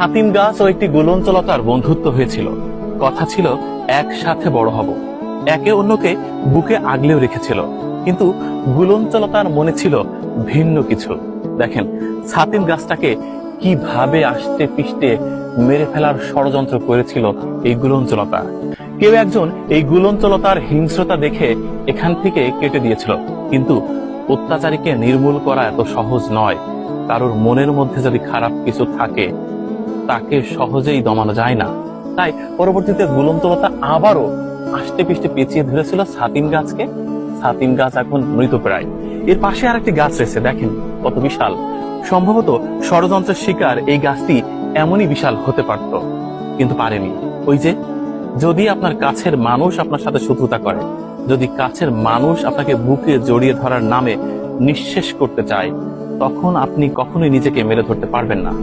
ছাতিম গাছ ও একটি গুলঞ্চলতার বন্ধুত্ব হয়েছিল। কথা ছিল একসাথে বড় হব। একে অন্যকে বুকে আগলেও রেখেছিল। কিন্তু গুলঞ্চলতার মনে ছিল ভিন্ন কিছু। দেখেন ছাতিম গাছটাকে কিভাবে আষ্টে পিষ্টে মেরে ফেলার ষড়যন্ত্র করেছিল এই গুলঞ্চলতা। কেউ একজন এই গুলঞ্চলতার হিংস্রতা দেখে এখান থেকে কেটে দিয়েছিল। কিন্তু অত্যাচারীকে নির্মূল করা এত সহজ নয়। কারোর মনের মধ্যে যদি খারাপ কিছু থাকে তাকে সহজেই দমানো যায় না। তাই পরবর্তীতে গুলঞ্চলতা আবারও আষ্টে পিষ্টে পেঁচিয়ে ধরেছিল ছাতিম গাছকে। ছাতিম গাছ এখন মৃতপ্রায়। এর পাশে আর একটি গাছ রয়েছে, দেখেন কত বিশাল। সম্ভবত ষড়যন্ত্রের শিকার এই গাছটি এমনই বিশাল হতে পারত, কিন্তু পারেনি। ওই যে, যদি আপনার কাছের মানুষ আপনার সাথে শত্রুতা করে, যদি কাছের মানুষ আপনাকে বুকে জড়িয়ে ধরার নামে নিঃশেষ করতে চায়, তখন আপনি কখনোই নিজেকে মেরে ধরতে পারবেন না।